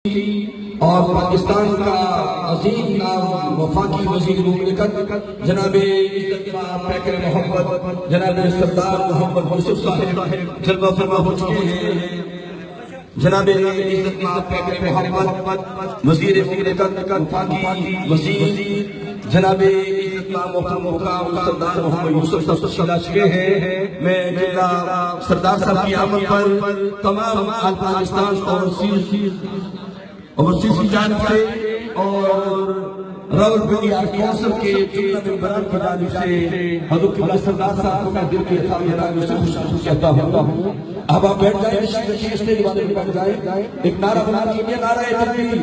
اور پاکستان کا عظیم نام وفاقی وزیر مملکت جناب پیکر محمد جناب سردار محمد یوسف صاحب جلوہ فرما ہو چکے ہیں۔ جناب پیکر محمد وزیر مملکت وفاقی وزیر جناب محترم سردار محمد یوسف صاحب تشریف لا چکے ہیں۔ میں سردار صاحب کی آمد پر تمام پاکستان اوورسیز کی جانب سے اور راولپنڈی آرٹ کونسل کے جملہ ممبران کی جانب سے حضرت قبلہ سردار صاحب کو میں دل کی اطاعت سے خوش کہتا ہوں۔ اب آپ بیٹھ جائیں، اسٹیج والے بھی بیٹھ جائیں، ایک نعرہ بنا لیجیے، نعرہ تکبیر،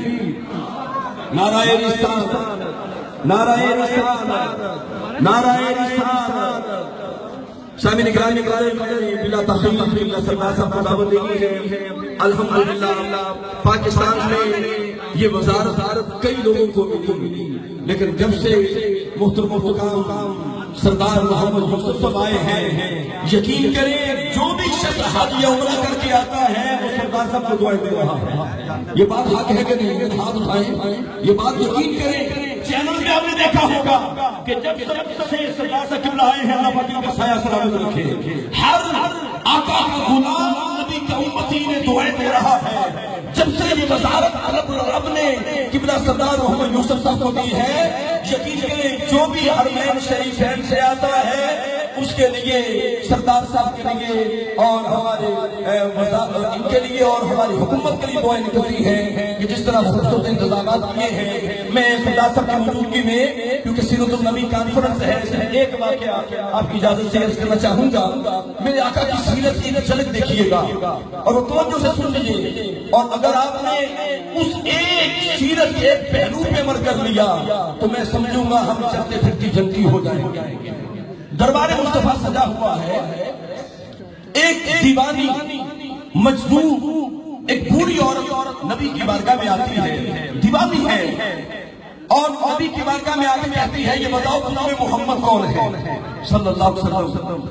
نعرہ رسالت، نعرہ رسالت، نعرہ رسالت۔ سامعین گرامی بلا تخیل قبلہ سردار صاحب کو دعوت دینی ہے۔ الحمدللہ پاکستان میں یہ وزارت کئی لوگوں کو ملی، لیکن جب سے محترم سردار محمد یوسف صاحب آئے ہیں، یقین کریں جو بھی شخص حج یا عمرہ کر کے آتا ہے وہ سردار صاحب کو دعائیں دے رہا ہے۔ یہ بات حق ہے کہ نہیں؟ ہاتھ اٹھائیں، یہ بات یقین کریں۔ چینل میں آپ نے دیکھا ہوگا کہ جب سے سردار صاحب قبلہ آئے ہیں، اللہ پاک کا سایہ سلامت رکھے۔ ہر آقا کا غلام نبی کا امتی نے دعائیں دے رہا ہے۔ جب سے یہ وزارت رب نے قبلہ سردار محمد یوسف صاحب کو دی ہے، یقین کریں جو بھی حرمین شریفین سے آتا ہے اس کے لیے سردار صاحب کے لیے اور ہمارے ان کے لیے اور ہماری حکومت کے لیے دعائیں نکلتی ہیں کہ جس طرح خوبصورت انتظامات کیے ہیں۔ میں سردار صاحب کی موجودگی میں کیونکہ سیرت النبی کانفرنس ہے، اس میں ایک واقعہ آپ کی اجازت سے عرض کرنا چاہوں گا۔ میرے آقا کی سیرت کی جھلک دیکھیے گا اور وہ توجہ سے سن لیجیے، اور اگر آپ نے اس ایک سیرت کے ایک پہلو پہ عمل کر لیا تو میں سمجھوں گا ہم چلتے پھرتی جنتی ہو جائیں گے۔ دربار مصطفیٰ سجا ہوا ہے، ایک دیوانی مجذوب ایک بوڑھی عورت نبی کی بارگاہ میں آتی ہے، دیوانی ہے، اور نبی کی بارگاہ میں آتی کہتی ہے یہ بتاؤ تمہیں محمد کون ہے صلی اللہ علیہ وسلم۔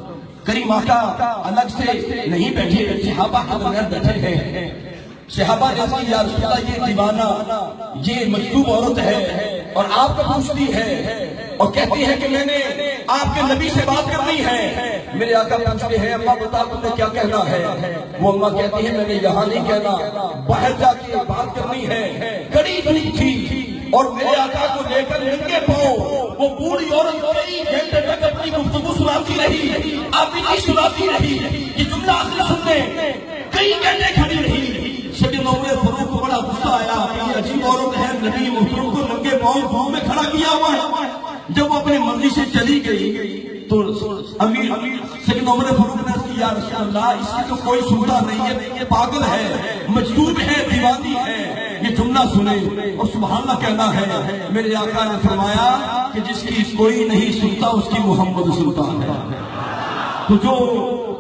کریم آقا الگ سے نہیں بیٹھے، صحابہ کے درمیان بیٹھے ہیں۔ صحابہ نے کہا یا رسول اللہ یہ دیوانہ یہ مجذوب عورت ہے اور آپ کو پوچھتی ہے اور کہتی ہے کہ میں نے آپ کے نبی سے بات کرنی ہے۔ میرے آقا پوچھتے ہیں اماں بتا تمہیں کیا کہنا ہے؟ وہ اماں کہتی ہے میں نے یہاں نہیں کہنا، باہر جا کے بات کرنی ہے۔ کڑی دھوپ تھی اور میرے آقا کو لے کر ننگے پاؤں وہ بوڑھی عورت کئی گھنٹے تک اپنی گفتگو سناتی رہی، آپ بھی نہیں سناتی رہی۔ یہ جملہ آخر سننے کئی گھنٹے کھڑی رہی۔ سیدنا عمر فاروق کو بڑا غصہ آیا کہ یہ عجیب عورت ہے، نبی محترم کو ننگے پاؤں میں کھڑا کیا ہوا ہے۔ جب وہ اپنی مرضی سے چلی گئی تو امیر سیدنا عمر فاروق نے کہا یا رسول اللہ اس کی تو کوئی سنتا نہیں ہے، یہ پاگل ہے، مجذوب ہے، دیوانی ہے، یہ جملہ سنے اور سبحان اللہ کہنا ہے۔ میرے آقا نے فرمایا کہ جس کی کوئی نہیں سنتا اس کی محمد سنتا ہے۔ تو جو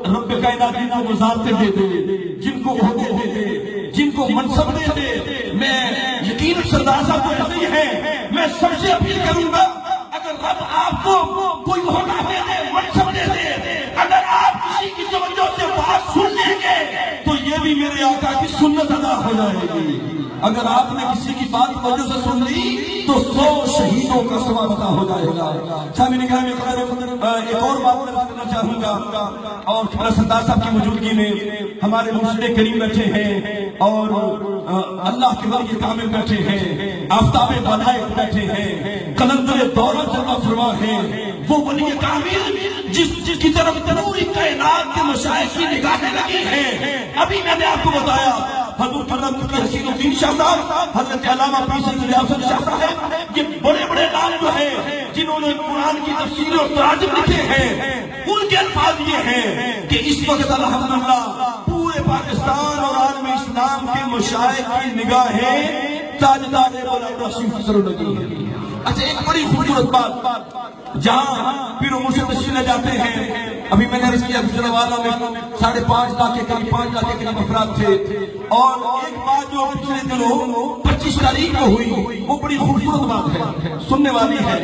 رب کائنات جن کو وزارتیں دے دے، جن کو عہدے دے دے، جن کو منصب دے دے، میں یقین سردار صاحب کو ایسے ہی ہے، میں سب سے اپیل کروں گا اگر رب آپ کو کوئی عہدہ دے دے، منصب دے دے، اگر آپ کسی کی توجہ سے بات سن لیں گے تو یہ بھی میرے آقا کی سنت ادا ہو جائے گی۔ اگر آپ نے کسی کی بات توجہ سے سن لی تو 100 شہیدوں کا ثواب عطا ہو جائے گا۔ سامعین گرامی ایک اور بات میں کرنا چاہوں گا، اور سردار صاحب کی موجودگی میں ہمارے مرشد کریم بیٹھے ہیں اور اللہ کے ولی کامل بیٹھے ہیں، آفتاب بلائق بیٹھے ہیں، قلندر دولت جلوہ فرما ہے، وہ ولی کامل جس کی طرف پوری کائنات کے مشائخ کی نگاہیں لگی ہیں۔ ابھی میں نے آپ کو بتایا حضرت مفتی حسین الدین شاہ صاحب، حضرت علامہ پیر سید ریاست شاہ صاحب، یہ بڑے بڑے نام جو ہیں جنہوں نے قرآن کی تفسیر اور تراجم لکھے ہیں، ان کے الفاظ یہ ہیں کہ اس وقت الحمدللہ پورے پاکستان اور عالم اسلام کے مشائخ کی نگاہیں تاجدار مولانا رشید کی طرف لگی ہیں۔ اچھا ایک بڑی خوبصورت بات جہاں پیر و مرشد تشریف لے جاتے ہیں، ابھی میں نے عرض کیا گجرانوالہ میں 5.5 لاکھ کے قریب 5 لاکھ کے قریب افراد تھے، اور ایک بات جو پچھلے دنوں 25 تاریخ کو ہوئی وہ بڑی خوبصورت بات ہے، سننے والی ہے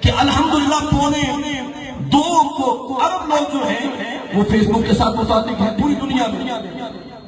کہ الحمدللہ پونے 2 ارب لوگ جو ہیں وہ فیس بک کے ساتھ متعلق ہیں پوری دنیا میں،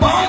5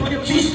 25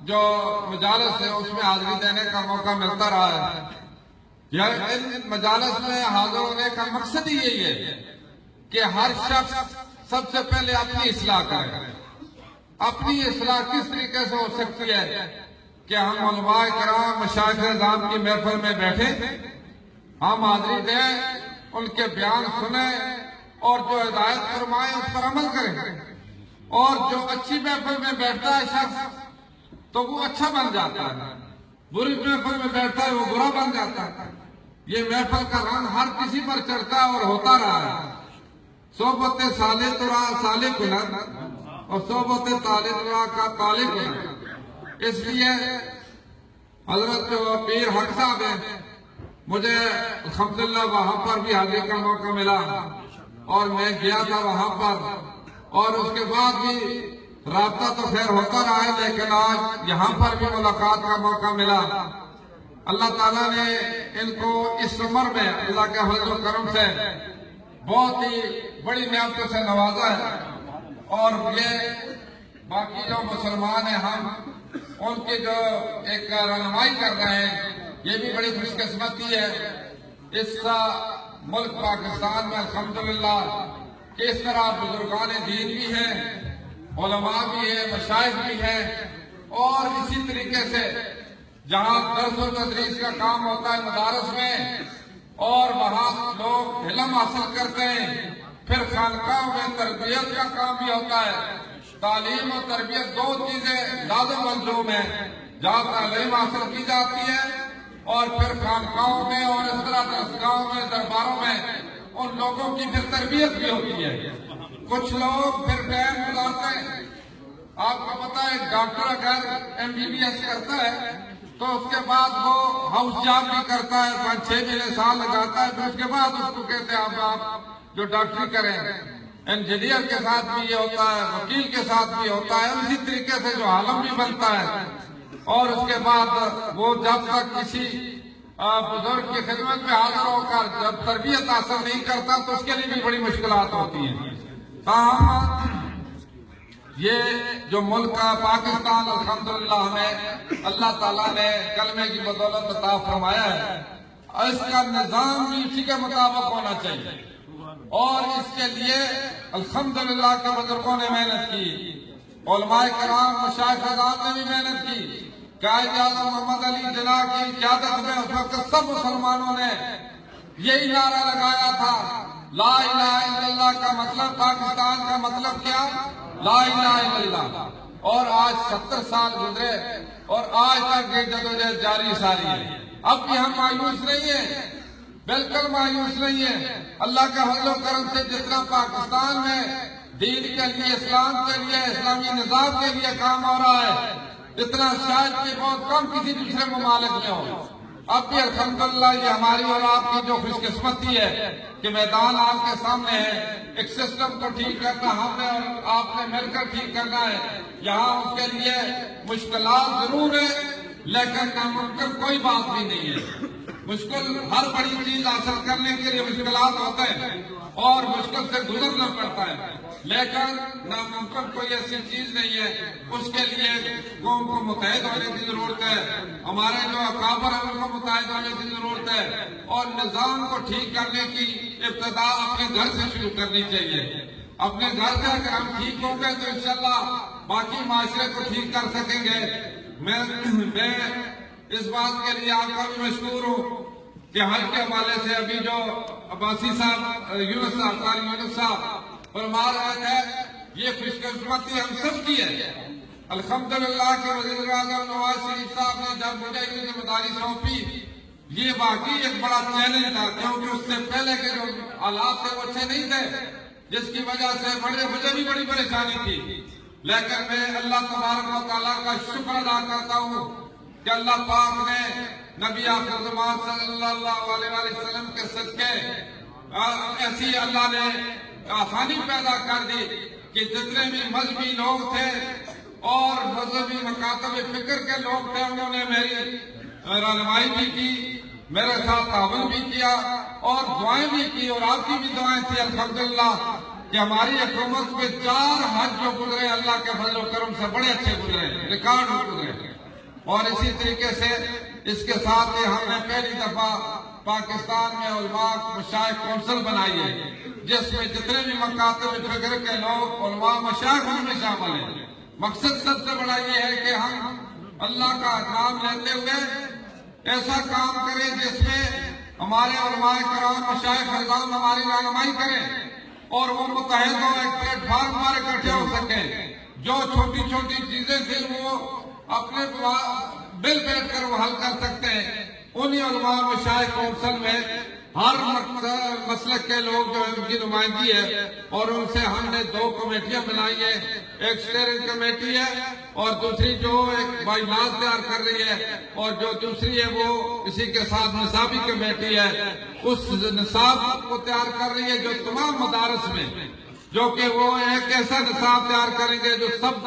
جو مجالس ہے اس میں حاضری دینے کا موقع ملتا رہا ہے. ان مجالس میں حاضر ہونے کا مقصد ہی یہی ہے کہ ہر شخص سب سے پہلے اپنی اصلاح کرے. اپنی اصلاح کس طریقے سے ہو سکتی ہے کہ ہم علماء کرام مشائخ اعظام کی محفل میں بیٹھے، ہم حاضری دیں، ان کے بیان سنیں اور جو ہدایت فرمائیں اس پر عمل کریں. اور جو اچھی محفل میں بیٹھتا ہے شخص تو وہ اچھا بن جاتا ہے، بری محفل میں بیٹھتا ہے وہ برا بن جاتا ہے. یہ محفل کا رنگ ہر کسی پر چڑھتا ہے اور ہوتا رہا ہے. صحبت صالح تو رہا صالح کنر اور صحبت طالب رہا کا طالب کنر. اس لیے حضرت جو پیر حق صاحب ہیں، مجھے الحمدللہ وہاں پر بھی حاضری کا موقع ملا اور میں گیا تھا وہاں پر، اور اس کے بعد بھی رابطہ تو خیر ہوتا رہا ہے، لیکن آج یہاں پر بھی ملاقات کا موقع ملا. اللہ تعالیٰ نے ان کو اس عمر میں اللہ کے فضل و کرم سے بہت ہی بڑی نعمتوں سے نوازا ہے. اور یہ باقی جو مسلمان ہیں ہم ان کی جو ایک رہنمائی کر رہے ہیں، یہ بھی بڑی خوش قسمتی ہے. اس ملک پاکستان میں الحمدللہ کہ اس طرح بزرگان دین بھی ہیں، علماء بھی ہیں، مشائخ بھی ہیں، اور اسی طریقے سے جہاں درس و تدریس کا کام ہوتا ہے مدارس میں اور وہاں لوگ علم حاصل کرتے ہیں، پھر خانقاہوں میں تربیت کا کام بھی ہوتا ہے. تعلیم اور تربیت دو چیزیں لازم ملزوم ہیں، جہاں تعلیم حاصل کی جاتی ہے اور پھر خانقاہوں میں اور اس طرح درسگاہوں میں درباروں میں ان لوگوں کی پھر تربیت بھی ہوتی ہے. کچھ لوگ پھر ٹائم گزارتے ہیں. آپ کو پتا ہے ڈاکٹر اگر MBBS کرتا ہے تو اس کے بعد وہ ہاؤس جاب بھی کرتا ہے، 5-6 مہینے سال لگاتا ہے، پھر اس کے بعد اس کو کہتے ہیں آپ جو ڈاکٹری کریں. انجینئر کے ساتھ بھی یہ ہوتا ہے، وکیل کے ساتھ بھی ہوتا ہے، اسی طریقے سے جو عالم بھی بنتا ہے. اور اس کے بعد وہ جب تک کسی بزرگ کی خدمت میں حاضر ہو کر جب تربیت حاصل نہیں کرتا تو اس کے لیے بھی بڑی مشکلات ہوتی ہیں. تاہم یہ جو ملک کا پاکستان الحمدللہ ہمیں اللہ تعالیٰ نے کلمے کی بدولت عطا فرمایا ہے، اس کا نظام بھی اسی کے مطابق ہونا چاہیے. اور اس کے لیے الحمدللہ کے بزرگوں نے محنت کی، علماء کرام مشائخ اعظام نے بھی محنت کی. قائد اعظم محمد علی جناح کی قیادت میں اس وقت سب مسلمانوں نے یہی نعرہ لگایا تھا، لا الہ الا اللہ کا مطلب پاکستان کا مطلب کیا؟ لا الہ الا اللہ. اور آج 70 سال گزرے اور آج تک یہ جدوجہد جاری ساری ہے. اب بھی ہم مایوس نہیں ہیں، بالکل مایوس نہیں ہیں. اللہ کے فضل و کرم سے جتنا پاکستان میں دین کے لیے، اسلام کے لیے، اسلامی نظام کے لیے کام ہو رہا ہے اتنا شاید کہ بہت کم کسی دوسرے ممالک میں ہو. اب بھی الحمدللہ یہ ہماری اور آپ کی جو خوش قسمتی ہے کہ میدان آپ کے سامنے ہے. ایک سسٹم کو ٹھیک کرنا ہم نے اور آپ نے مل کر ٹھیک کرنا ہے. یہاں اس کے لیے مشکلات ضرور ہیں لیکن ناممکن کوئی بات بھی نہیں ہے. مشکل ہر بڑی چیز حاصل کرنے کے لیے مشکلات ہوتے ہیں اور مشکل سے گزرنا پڑتا ہے، لیکن ناممکن کوئی ایسی چیز نہیں ہے. اس کے لیے قوم کو متحد ہونے کی ضرورت ہے، ہمارے جو اکابر ہیں ان کو متحد ہونے کی ضرورت ہے، اور نظام کو ٹھیک کرنے کی ابتدا اپنے گھر سے شروع کرنی چاہیے. اپنے گھر سے اگر ہم ٹھیک ہوں گے تو انشاءاللہ باقی معاشرے کو ٹھیک کر سکیں گے. میں اس بات کے لیے آپ کا بھی مشکور ہوں کہ حج کے حوالے سے ابھی جو عباسی صاحب یونس صاحب قاری یونس صاحب فرما رہے ہیں، یہ خوش قسمتی ہم سب کی ہے. الحمدللہ کہ وزیر اعظم نواز شریف صاحب نے جب مجھے یہ ذمہ داری سونپی، یہ واقعی ایک بڑا چیلنج تھا کیونکہ اس سے پہلے کے جو حالات تھے وہ اچھے نہیں تھے، جس کی وجہ سے مجھے بھی بڑی پریشانی تھی. لیکن میں اللہ تبارک و تعالیٰ کا شکر ادا کرتا ہوں کہ اللہ پاک نے نبی آخر زمان صلی اللہ علیہ وسلم کے صدقے ایسی اللہ نے آسانی پیدا کر دی کہ جتنے بھی مذہبی لوگ تھے اور مذہبی مکاتب فکر کے لوگ تھے انہوں نے میری رہنمائی بھی کی، میرے ساتھ تعاون بھی کیا اور دعائیں بھی کی. اور آپ کی بھی دعائیں تھی الحمدللہ کہ ہماری حکومت میں 4 حج جو گزرے اللہ کے فضل و کرم سے بڑے اچھے گزرے، ریکارڈ گزرے. اور اسی طریقے سے اس کے ساتھ ہی ہم نے پہلی دفعہ پاکستان میں علماء مشائخ کونسل بنائی ہے، جس میں جتنے بھی مکاتب فکر کے لوگ علماء مشائخ ان میں شامل ہیں۔ مقصد سب سے بڑا یہ ہے کہ ہم اللہ کا نام لیتے ہوئے ایسا کام کریں جس میں ہمارے علماء کرام مشائخ حضرات ہماری رہنمائی کریں اور وہ متحد ہو، ایک پلیٹ فارم ہمارے اکٹھے ہو سکیں۔ جو چھوٹی چھوٹی چیزیں تھیں وہ اپنے مل بیٹھ کر وہ حل کر سکتے ہیں۔ انہی علماء مشائخ کونسل میں ہر مسلک کے لوگ جو ان کی نمائندگی ہے، اور ان سے ہم نے 2 کمیٹیاں بنائی ہیں، ایک اسٹیئرنگ کمیٹی ہے اور دوسری جو ایک بائی-ناز تیار کر رہی ہے، اور جو دوسری ہے وہ اسی کے ساتھ نصابی کمیٹی ہے، اس نصاب کو تیار کر رہی ہے جو تمام مدارس میں، جو کہ وہ ایک ایسا نصاب تیار کریں گے جو سب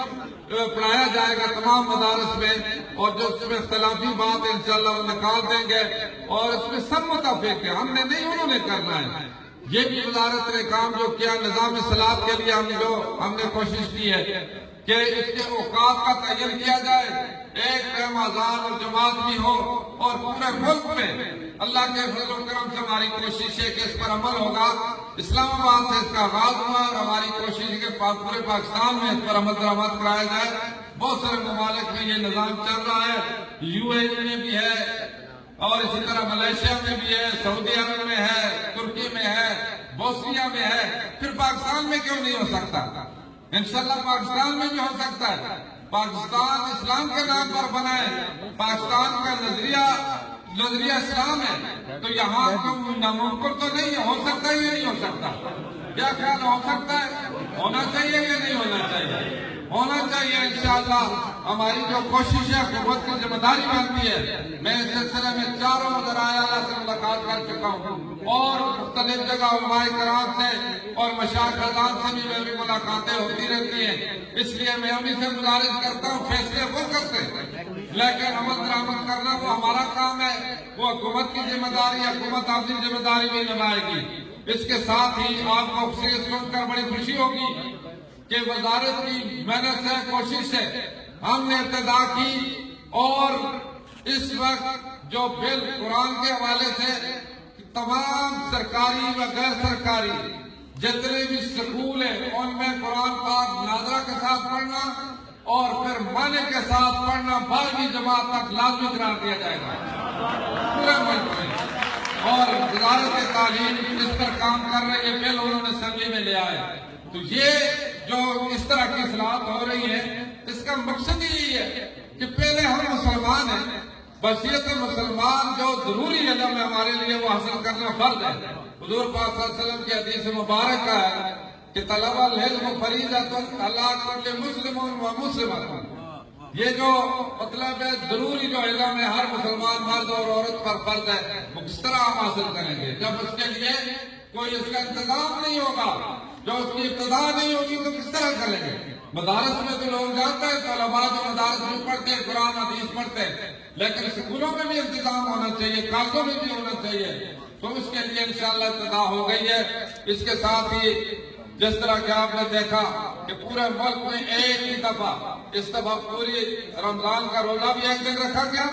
پڑھایا جائے گا تمام مدارس میں، اور جو اس میں اختلافی بات انشاءاللہ وہ نکال دیں گے، اور اس میں سب متفق ہے، ہم نے نہیں انہوں نے کرنا ہے۔ یہ بھی وزارت نے کام جو کیا نظام صلاح کے لیے ہم نے کوشش کی ہے کہ اس کے اوقات کا تعین کیا جائے، ایک ٹائم اذان اور جماعت بھی ہو، اور پورے ملک میں اللہ کے فضل و کرم سے ہماری کوشش ہے کہ اس پر عمل ہوگا۔ اسلام آباد سے اس کا آغاز ہوا اور ہماری کوشش ہے کہ پورے پاکستان میں اس پر عمل درآمد کرایا جائے۔ بہت سارے ممالک میں یہ نظام چل رہا ہے، یو اے ای میں بھی ہے، اور اسی طرح ملیشیا میں بھی ہے، سعودی عرب میں ہے، ترکی میں ہے، بوسنیا میں ہے، پھر پاکستان میں کیوں نہیں ہو سکتا؟ انشاءاللہ پاکستان میں بھی ہو سکتا ہے۔ پاکستان اسلام کے نام پر بنا ہے، پاکستان کا نظریہ اسلام ہے، تو یہاں ناممکن تو نہیں ہو سکتا ہی نہیں ہو سکتا۔ کیا خیال ہو سکتا ہے؟ ہونا چاہیے کہ نہیں ہونا چاہیے؟ ہونا چاہیے انشاءاللہ۔ ہماری جو کوشش ہے حکومت کی ذمہ داری بنتی ہے۔ میں اس سلسلے میں 4 ذرائع اللہ سے ملاقات کر چکا ہوں، اور مختلف جگہ علماء کرام سے اور مشائخ حضرات سے بھی میری ملاقاتیں ہوتی رہتی ہیں۔ اس لیے میں انہیں سے گزارش کرتا ہوں، فیصلے وہ کرتے ہیں لیکن عمل درآمد کرنا وہ ہمارا کام ہے، وہ حکومت کی ذمہ داری، حکومت اپنی ذمہ داری بھی نبھائے گی۔ اس کے ساتھ ہی آپ کو سن کر بڑی خوشی ہوگی کہ وزارت کی محنت سے، کوشش سے ہم نے ابتدا کی، اور اس وقت جو بل قرآن کے حوالے سے تمام سرکاری و غیر سرکاری جتنے بھی سکول ہیں ان میں قرآن پاک ناظرہ کے ساتھ پڑھنا اور پھر معنی کے ساتھ پڑھنا 12ویں جماعت تک لازمی قرار دیا جائے گا پورے ملک میں۔ اور وزارت تعلیم اس پر کام کر رہے ہیں، بل انہوں نے اسمبلی میں لے آئے۔ تو یہ جو اس طرح کی اصلاحات ہو رہی ہیں، اس کا مقصد یہی ہے کہ پہلے ہم مسلمان ہیں، بصیرت مسلمان جو ضروری علم ہے ہمارے لیے وہ حاصل کرنا فرض ہے۔ حضور پاک صلی اللہ علیہ وسلم کی حدیث مبارک کا ہے کہ طلب العلم فریضۃ علی کل مسلم و مسلمہ۔ یہ جو مطلب ہے ضروری جو علم ہے ہر مسلمان مرد اور عورت پر فرض ہے، وہ کس طرح ہم حاصل کریں گے جب اس کے لیے کوئی اس کا انتظام نہیں ہوگا، جو اس کی ابتدا نہیں ہوگی تو کس طرح کریں گے؟ مدارس میں تو لوگ جاتے ہیں، طلباء جو مدارس میں پڑھتے ہیں قرآن حدیث پڑھتے ہیں، لیکن سکولوں میں بھی انتظام ہونا چاہیے، کالجوں میں بھی ہونا چاہیے۔ تو اس کے لیے انشاءاللہ ابتدا ہو گئی ہے۔ اس کے ساتھ ہی جس طرح کہ آپ نے دیکھا کہ پورے ملک میں ایک ہی دفعہ اس دفعہ پوری رمضان کا روزہ بھی ایک دن رکھا گیا،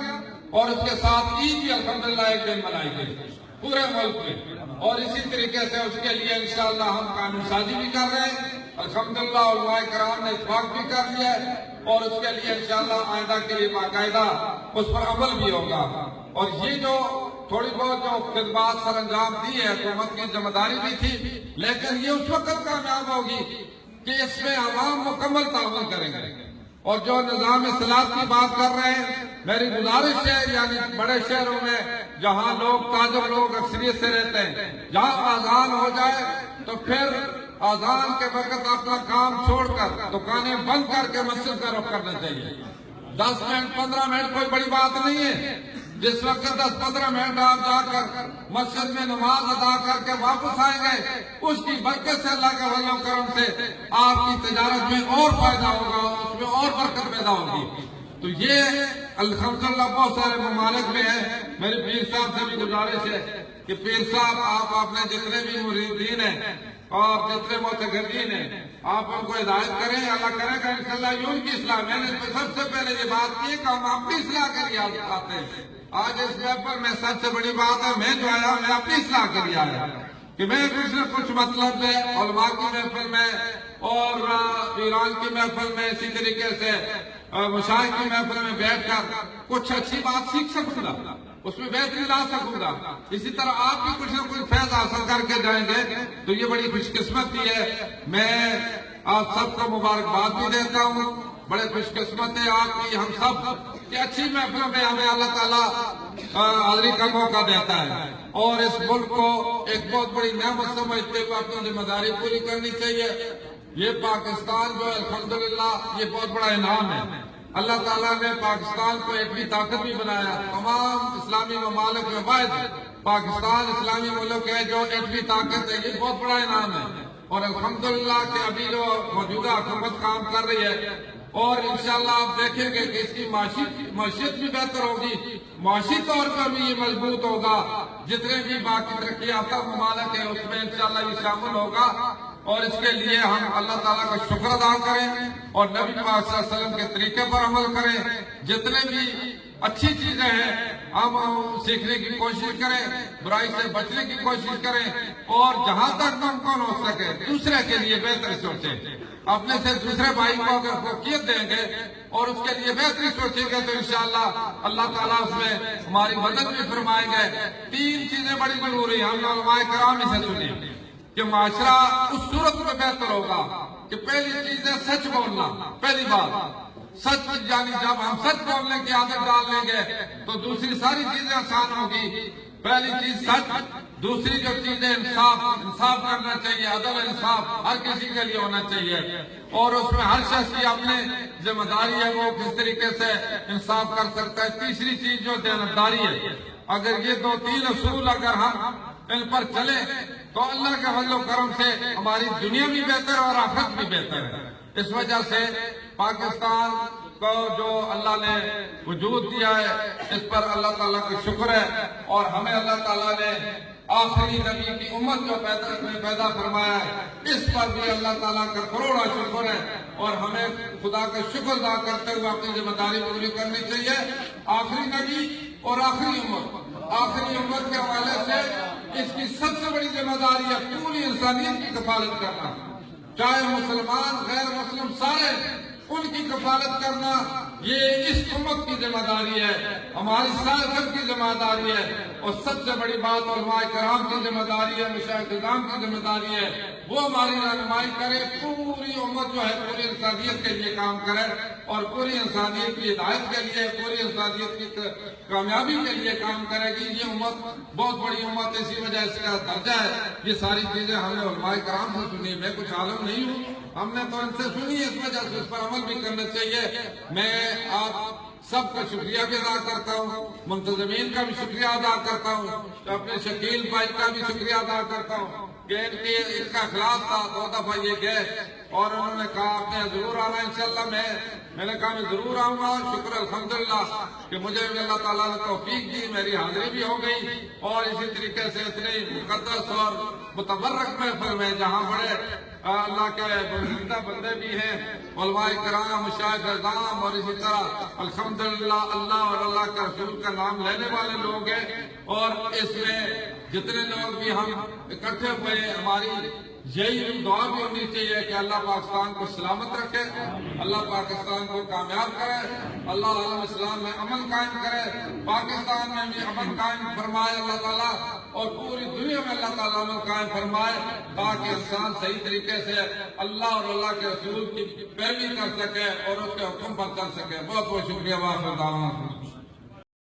اور اس کے ساتھ عید بھی الحمدللہ ایک دن منائی گئی پورے ملک میں۔ اور اسی طریقے سے اس کے لیے انشاءاللہ ہم قانون سازی بھی کر رہے ہیں، الحمدللہ علماء کرام نے اتفاق بھی کر لیا ہے، اور اس کے لیے انشاءاللہ آئندہ کے لیے باقاعدہ اس پر عمل بھی ہوگا۔ اور یہ جو تھوڑی بہت جو خدمات سر انجام دی ہے، حکومت کی ذمہ داری بھی تھی، لیکن یہ اس وقت کامیاب ہوگی کہ اس میں عوام مکمل تعاون کریں گے۔ اور جو نظام اصلاح کی بات کر رہے ہیں، میری گزارش ہے یعنی بڑے شہروں میں جہاں لوگ تاجر لوگ اکثریت سے رہتے ہیں، جہاں اذان ہو جائے تو پھر اذان کے وقت اپنا کام چھوڑ کر دکانیں بند کر کے مسجد کا رخ کرنا چاہیے۔ 10 منٹ 15 منٹ کوئی بڑی بات نہیں ہے۔ جس وقت 10-15 منٹ آپ جا کر مسجد میں نماز ادا کر کے واپس آئیں گے، اس کی برکت سے اللہ کے فضل و کرم سے آپ کی تجارت میں اور فائدہ ہوگا، اس میں اور برکت پیدا ہوگی۔ تو یہ الحمدللہ بہت سارے ممالک میں ہے. میرے پیر صاحب سے بھی گزارش ہے کہ پیر صاحب آپ اپنے جتنے بھی مریدین ہیں اور جتنے معتقدین ہیں آپ ان کو ہدایت کریں. اللہ کرے گا انشاءاللہ یہ ان کی اصلاح. میں نے سب سے پہلے یہ بات کی کہ ہم اپنی اصلاح کے لیے آتے ہیں. آج اس محفل میں سب سے بڑی بات ہے میں جو آیا میں اپنی اصلاح کے لیے آیا کہ میں کچھ نہ کچھ مطلب ہے علماء کی محفل میں اور ایران کی محفل میں اسی طریقے سے مشاہد کی محفل میں بیٹھ کر کچھ اچھی بات سیکھ سکوں گا, اس میں بہتری لا سکوں گا. اسی طرح آپ بھی کچھ نہ کچھ فیض حاصل کر کے جائیں گے تو یہ بڑی خوش قسمتی ہے. میں آپ سب کو مبارکباد بھی دیتا ہوں. بڑے خوش قسمت ہے آپ کی, ہم سب کہ اچھی محفلوں میں ہمیں اللہ تعالیٰ حاضری کا موقع دیتا ہے اور اس ملک کو ایک بہت بڑی نعمت سمجھتے ہوئے اپنی ذمہ داری پوری کرنی چاہیے. یہ پاکستان جو ہے الحمدللہ یہ بہت بڑا انعام ہے. اللہ تعالیٰ نے پاکستان کو ایٹمی طاقت بھی بنایا. تمام اسلامی ممالک میں واحد پاکستان اسلامی ملک ہے جو ایٹمی طاقت ہے. یہ بہت بڑا انعام ہے اور الحمدللہ کہ ابھی جو موجودہ حکومت کام کر رہی ہے اور انشاءاللہ آپ دیکھیں گے کہ اس کی معیشت بھی بہتر ہوگی, معاشی طور پر بھی یہ مضبوط ہوگا. جتنے بھی باقی ترقی یافتہ ممالک ہیں اس میں انشاءاللہ یہ شامل ہوگا اور اس کے لیے ہم اللہ تعالیٰ کا شکر ادا کریں اور نبی پاک صلی اللہ علیہ وسلم کے طریقے پر عمل کریں. جتنے بھی اچھی چیزیں ہیں ہم سیکھنے کی کوشش کریں, برائی سے بچنے کی کوشش کریں اور جہاں تک ممکن ہو سکے دوسرے کے لیے بہتر سوچیں. اپنے سے دوسرے بھائی کو اگر فوقیت دیں گے اور اس کے لیے بہتری سوچیں گے تو انشاءاللہ اللہ تعالیٰ اس میں ہماری مدد بھی فرمائیں گے. 3 چیزیں بڑی ضروری ہیں, ہم نے علماء کرام سے سنی کہ معاشرہ اس صورت میں بہتر ہوگا کہ پہلی چیز ہے سچ بولنا. پہلی بات سچ, یعنی جب ہم سچ بولنے کی عادت ڈال لیں گے تو دوسری ساری چیزیں آسان ہوگی. پہلی چیز سچ, دوسری جو چیز ہے انصاف کرنا چاہیے. عدل انصاف ہر کسی کے لیے ہونا چاہیے اور اس میں ہر شخص کی اپنی ذمہ داری ہے وہ کس طریقے سے انصاف کر سکتا ہے. تیسری چیز جو دیانتداری ہے, اگر یہ 2-3 اصول اگر ہم ان پر چلیں تو اللہ کے فضل و کرم سے ہماری دنیا بھی بہتر اور آخرت بھی بہتر ہے. اس وجہ سے پاکستان کو جو اللہ نے وجود دیا ہے اس پر اللہ تعالیٰ کا شکر ہے اور ہمیں اللہ تعالیٰ نے آخری نبی کی امت جو پیدا فرمایا ہے اس پر بھی اللہ تعالیٰ کا کروڑا شکر ہے اور ہمیں خدا کا شکر ادا کرتے ہوئے اپنی ذمہ داری پوری کرنی چاہیے. آخری نبی اور آخری امت کے حوالے سے اس کی سب سے بڑی ذمہ داری ہے پوری انسانیت کی کفالت کرنا, چاہے مسلمان غیر مسلم سارے ان کی کفالت کرنا. یہ اس امت کی ذمہ داری ہے, ہماری سیاست کی ذمہ داری ہے اور سب سے بڑی بات علماء کرام کی ذمہ داری ہے, مشائخ کرام کی ذمہ داری ہے وہ ہماری رہنمائی کرے. پوری امت جو ہے پوری انسانیت کے لیے کام کرے اور پوری انسانیت کی ہدایت کے لیے, پوری انسانیت کی کامیابی کے لیے کام کرے گی. یہ امت بہت بڑی امت ہے, اسی وجہ سے درجہ ہے. یہ ساری چیزیں ہم نے علماء کرام سے سنی, میں کچھ عالم نہیں ہوں, ہم نے تو ان سے سنی, اس وجہ سے اس پر عمل بھی کرنا چاہیے. میں آپ سب کا شکریہ بھی ادا کرتا ہوں, منتظمین کا بھی شکریہ ادا کرتا ہوں, اپنے شکیل بھائی کا بھی شکریہ ادا کرتا ہوں کہ ان کا خلاف تھا 2 دفعہ یہ گئے اور انہوں نے کہا آپ نے ضرور آنا انشاءاللہ. میں نے کہا میں ضرور آؤں گا. شکر الحمدللہ کہ مجھے بھی اللہ تعالیٰ نے توفیق دی, میری حاضری بھی ہو گئی اور اسی طریقے سے اتنے مقدس اور متبرک محفل میں جہاں بڑے اللہ کے زندہ بندے بھی ہیں, علماء کرام, مشائخ اعظام اور اسی طرح الحمدللہ اللہ اور اللہ کے رسول کا نام لینے والے لوگ ہیں اور اس میں جتنے لوگ بھی ہم اکٹھے ہوئے ہماری یہی دعا بھی ہونی چاہیے کہ اللہ پاکستان کو سلامت رکھے, اللہ پاکستان کو کامیاب کرے, اللہ عالم اسلام میں امن قائم کرے, پاکستان میں بھی امن قائم فرمائے اللہ تعالیٰ اور پوری دنیا میں اللہ تعالیٰ امن قائم فرمائے تاکہ انسان صحیح طریقے سے اللہ اور اللہ کے رسول کی پیروی کر سکے اور اس کے حکم پر چل سکے. بہت بہت شکریہ.